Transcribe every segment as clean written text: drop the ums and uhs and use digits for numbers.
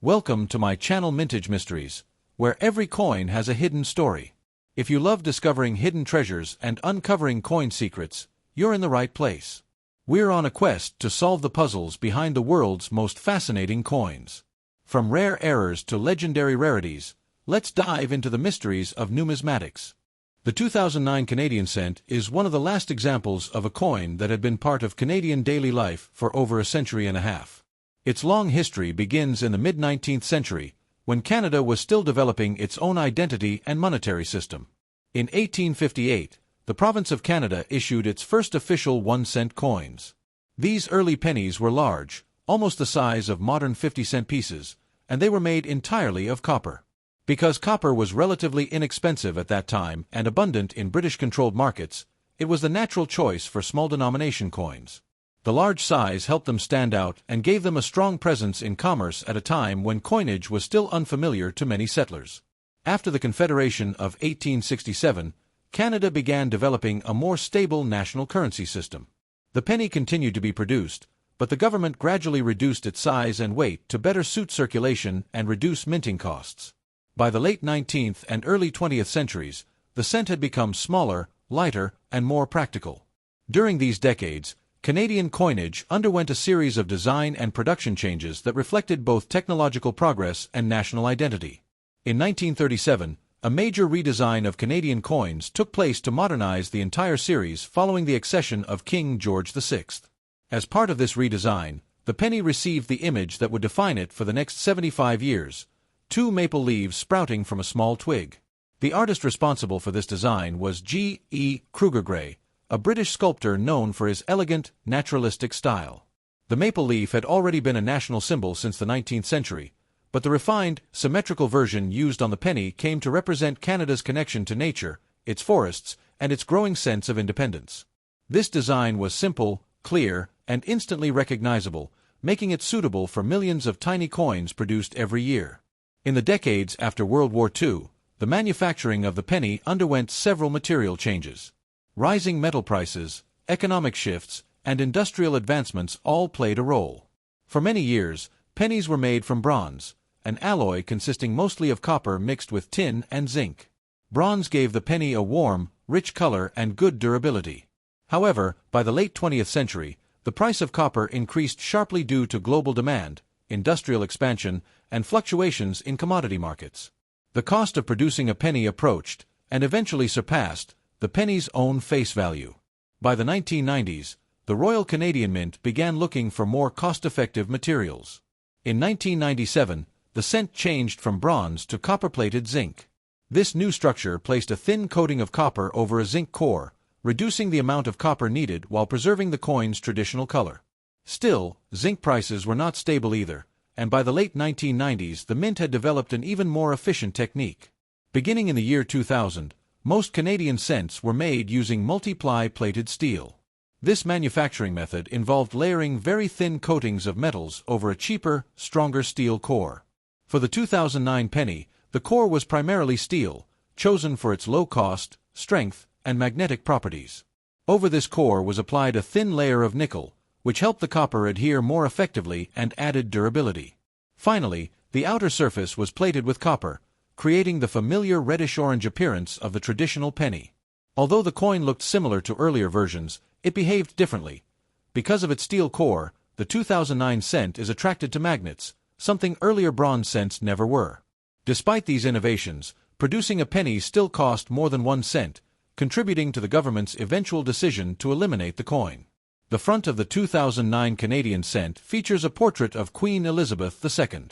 Welcome to my channel Mintage Mysteries, where every coin has a hidden story. If you love discovering hidden treasures and uncovering coin secrets, you're in the right place. We're on a quest to solve the puzzles behind the world's most fascinating coins. From rare errors to legendary rarities, let's dive into the mysteries of numismatics. The 2009 Canadian cent is one of the last examples of a coin that had been part of Canadian daily life for over a century and a half. Its long history begins in the mid-19th century, when Canada was still developing its own identity and monetary system. In 1858, the province of Canada issued its first official 1-cent coins. These early pennies were large, almost the size of modern 50-cent pieces, and they were made entirely of copper. Because copper was relatively inexpensive at that time and abundant in British-controlled markets, it was the natural choice for small-denomination coins. The large size helped them stand out and gave them a strong presence in commerce at a time when coinage was still unfamiliar to many settlers. After the Confederation of 1867, Canada began developing a more stable national currency system. The penny continued to be produced, but the government gradually reduced its size and weight to better suit circulation and reduce minting costs. By the late 19th and early 20th centuries, the cent had become smaller, lighter, and more practical. During these decades, Canadian coinage underwent a series of design and production changes that reflected both technological progress and national identity. In 1937, a major redesign of Canadian coins took place to modernize the entire series following the accession of King George VI. As part of this redesign, the penny received the image that would define it for the next 75 years, two maple leaves sprouting from a small twig. The artist responsible for this design was G. E. Kruger Gray, a British sculptor known for his elegant, naturalistic style. The maple leaf had already been a national symbol since the 19th century, but the refined, symmetrical version used on the penny came to represent Canada's connection to nature, its forests, and its growing sense of independence. This design was simple, clear, and instantly recognizable, making it suitable for millions of tiny coins produced every year. In the decades after World War II, the manufacturing of the penny underwent several material changes. Rising metal prices, economic shifts, and industrial advancements all played a role. For many years, pennies were made from bronze, an alloy consisting mostly of copper mixed with tin and zinc. Bronze gave the penny a warm, rich color and good durability. However, by the late 20th century, the price of copper increased sharply due to global demand, industrial expansion, and fluctuations in commodity markets. The cost of producing a penny approached, and eventually surpassed, the penny's own face value. By the 1990s, the Royal Canadian Mint began looking for more cost-effective materials. In 1997, the cent changed from bronze to copper-plated zinc. This new structure placed a thin coating of copper over a zinc core, reducing the amount of copper needed while preserving the coin's traditional color. Still, zinc prices were not stable either, and by the late 1990s the mint had developed an even more efficient technique. Beginning in the year 2000, most Canadian cents were made using multiply plated steel. This manufacturing method involved layering very thin coatings of metals over a cheaper, stronger steel core. For the 2009 penny, the core was primarily steel, chosen for its low cost, strength, and magnetic properties. Over this core was applied a thin layer of nickel, which helped the copper adhere more effectively and added durability. Finally, the outer surface was plated with copper, creating the familiar reddish-orange appearance of the traditional penny. Although the coin looked similar to earlier versions, it behaved differently. Because of its steel core, the 2009 cent is attracted to magnets, something earlier bronze cents never were. Despite these innovations, producing a penny still cost more than 1 cent, contributing to the government's eventual decision to eliminate the coin. The front of the 2009 Canadian cent features a portrait of Queen Elizabeth II.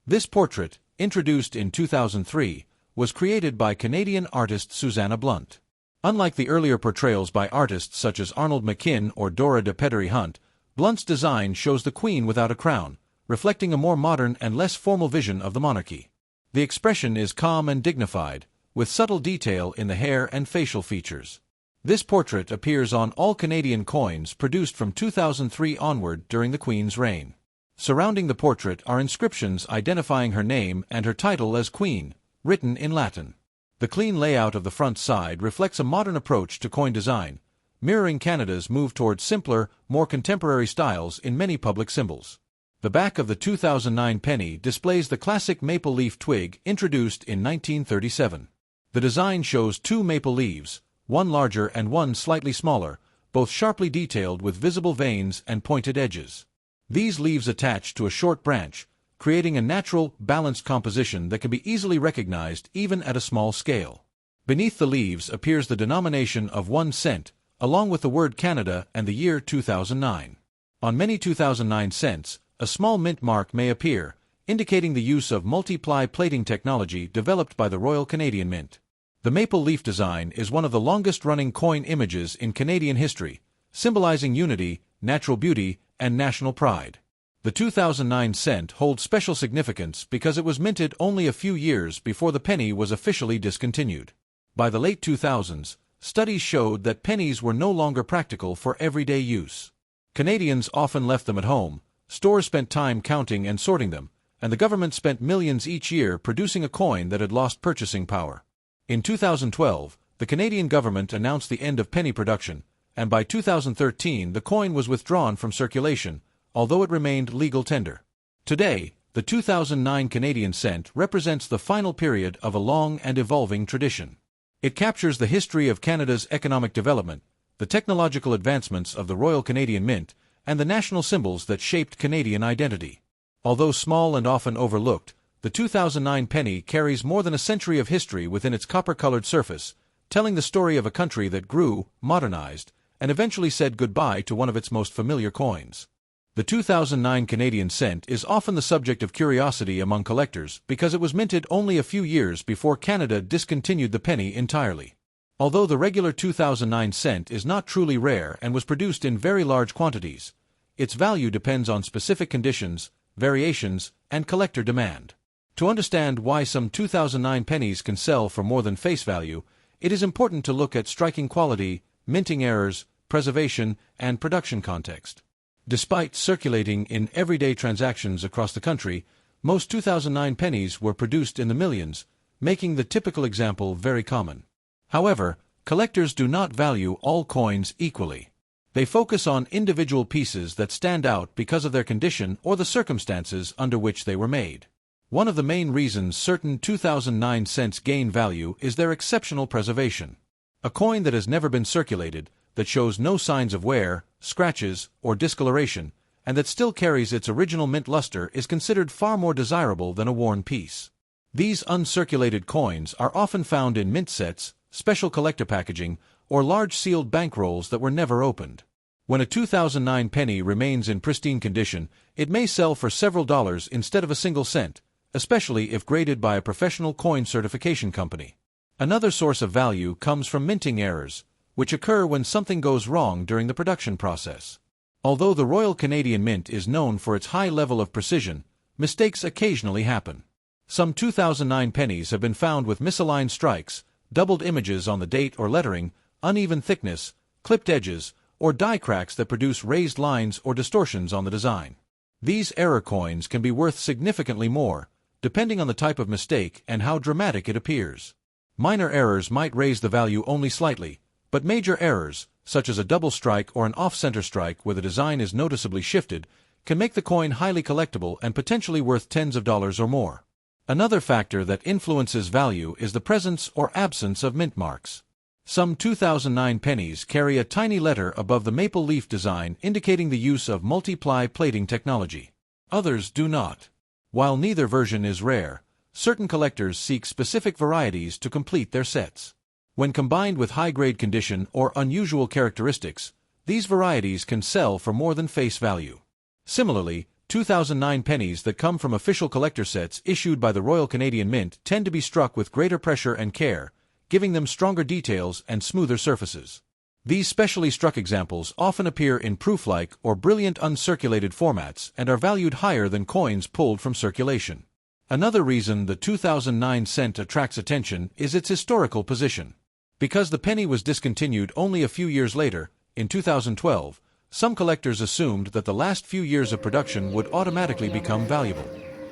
This portrait, introduced in 2003, was created by Canadian artist Susanna Blunt. Unlike the earlier portrayals by artists such as Arnold McKim or Dora de Pettery Hunt, Blunt's design shows the Queen without a crown, reflecting a more modern and less formal vision of the monarchy. The expression is calm and dignified, with subtle detail in the hair and facial features. This portrait appears on all Canadian coins produced from 2003 onward during the Queen's reign. Surrounding the portrait are inscriptions identifying her name and her title as Queen, written in Latin. The clean layout of the front side reflects a modern approach to coin design, mirroring Canada's move towards simpler, more contemporary styles in many public symbols. The back of the 2009 penny displays the classic maple leaf twig introduced in 1937. The design shows two maple leaves, one larger and one slightly smaller, both sharply detailed with visible veins and pointed edges. These leaves attach to a short branch, creating a natural, balanced composition that can be easily recognized even at a small scale. Beneath the leaves appears the denomination of 1 cent, along with the word Canada and the year 2009. On many 2009 cents, a small mint mark may appear, indicating the use of multiply plating technology developed by the Royal Canadian Mint. The maple leaf design is one of the longest-running coin images in Canadian history, symbolizing unity, natural beauty, and national pride. The 2009 cent holds special significance because it was minted only a few years before the penny was officially discontinued. By the late 2000s, studies showed that pennies were no longer practical for everyday use. Canadians often left them at home, stores spent time counting and sorting them, and the government spent millions each year producing a coin that had lost purchasing power. In 2012, the Canadian government announced the end of penny production, and by 2013 the coin was withdrawn from circulation, although it remained legal tender. Today, the 2009 Canadian cent represents the final period of a long and evolving tradition. It captures the history of Canada's economic development, the technological advancements of the Royal Canadian Mint, and the national symbols that shaped Canadian identity. Although small and often overlooked, the 2009 penny carries more than a century of history within its copper-colored surface, telling the story of a country that grew, modernized, and eventually said goodbye to one of its most familiar coins. The 2009 Canadian cent is often the subject of curiosity among collectors because it was minted only a few years before Canada discontinued the penny entirely. Although the regular 2009 cent is not truly rare and was produced in very large quantities, its value depends on specific conditions, variations, and collector demand. To understand why some 2009 pennies can sell for more than face value, it is important to look at striking quality, minting errors, preservation, and production context. Despite circulating in everyday transactions across the country, most 2009 pennies were produced in the millions, making the typical example very common. However, collectors do not value all coins equally. They focus on individual pieces that stand out because of their condition or the circumstances under which they were made. One of the main reasons certain 2009 cents gain value is their exceptional preservation. A coin that has never been circulated, that shows no signs of wear, scratches, or discoloration, and that still carries its original mint luster is considered far more desirable than a worn piece. These uncirculated coins are often found in mint sets, special collector packaging, or large sealed bankrolls that were never opened. When a 2009 penny remains in pristine condition, it may sell for several dollars instead of a single cent, especially if graded by a professional coin certification company. Another source of value comes from minting errors, which occur when something goes wrong during the production process. Although the Royal Canadian Mint is known for its high level of precision, mistakes occasionally happen. Some 2009 pennies have been found with misaligned strikes, doubled images on the date or lettering, uneven thickness, clipped edges, or die cracks that produce raised lines or distortions on the design. These error coins can be worth significantly more, depending on the type of mistake and how dramatic it appears. Minor errors might raise the value only slightly, but major errors, such as a double strike or an off-center strike where the design is noticeably shifted, can make the coin highly collectible and potentially worth tens of dollars or more. Another factor that influences value is the presence or absence of mint marks. Some 2009 pennies carry a tiny letter above the maple leaf design indicating the use of multiply plating technology. Others do not. While neither version is rare, certain collectors seek specific varieties to complete their sets. When combined with high-grade condition or unusual characteristics, these varieties can sell for more than face value. Similarly, 2009 pennies that come from official collector sets issued by the Royal Canadian Mint tend to be struck with greater pressure and care, giving them stronger details and smoother surfaces. These specially struck examples often appear in proof-like or brilliant uncirculated formats and are valued higher than coins pulled from circulation. Another reason the 2009 cent attracts attention is its historical position. Because the penny was discontinued only a few years later, in 2012, some collectors assumed that the last few years of production would automatically become valuable.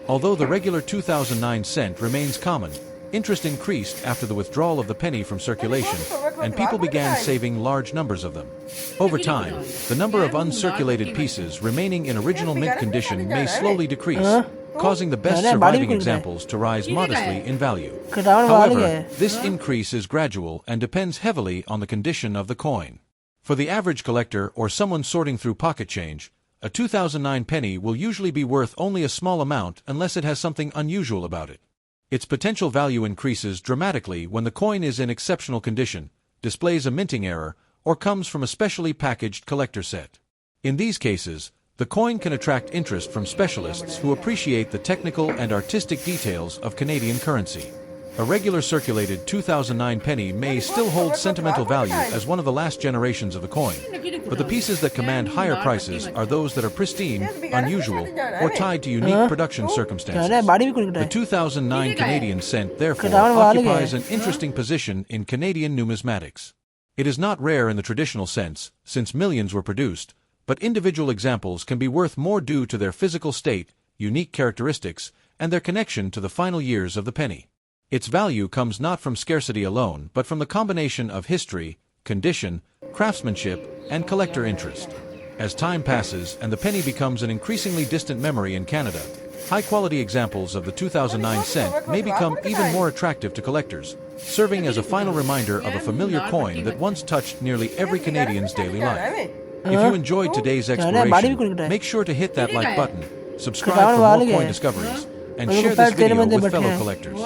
Although the regular 2009 cent remains common, Interest increased after the withdrawal of the penny from circulation, and people began saving large numbers of them. Over time, the number of uncirculated pieces remaining in original mint condition may slowly decrease, causing the best surviving examples to rise modestly in value. However, this increase is gradual and depends heavily on the condition of the coin. For the average collector or someone sorting through pocket change, a 2009 penny will usually be worth only a small amount unless it has something unusual about it. Its potential value increases dramatically when the coin is in exceptional condition, displays a minting error, or comes from a specially packaged collector set. In these cases, the coin can attract interest from specialists who appreciate the technical and artistic details of Canadian currency. A regular circulated 2009 penny may still hold sentimental value as one of the last generations of the coin, but the pieces that command higher prices are those that are pristine, unusual, or tied to unique production circumstances. The 2009 Canadian cent therefore occupies an interesting position in Canadian numismatics. It is not rare in the traditional sense, since millions were produced, but individual examples can be worth more due to their physical state, unique characteristics, and their connection to the final years of the penny. Its value comes not from scarcity alone, but from the combination of history, condition, craftsmanship, and collector interest. As time passes and the penny becomes an increasingly distant memory in Canada, high-quality examples of the 2009 cent may become even more attractive to collectors, serving as a final reminder of a familiar coin that once touched nearly every Canadian's daily life. If you enjoyed today's exploration, make sure to hit that like button, subscribe for more coin discoveries, and share this video with fellow collectors.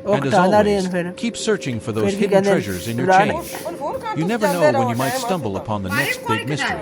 And as always, keep searching for those hidden treasures in your change. You never know when you might stumble upon the next big mystery.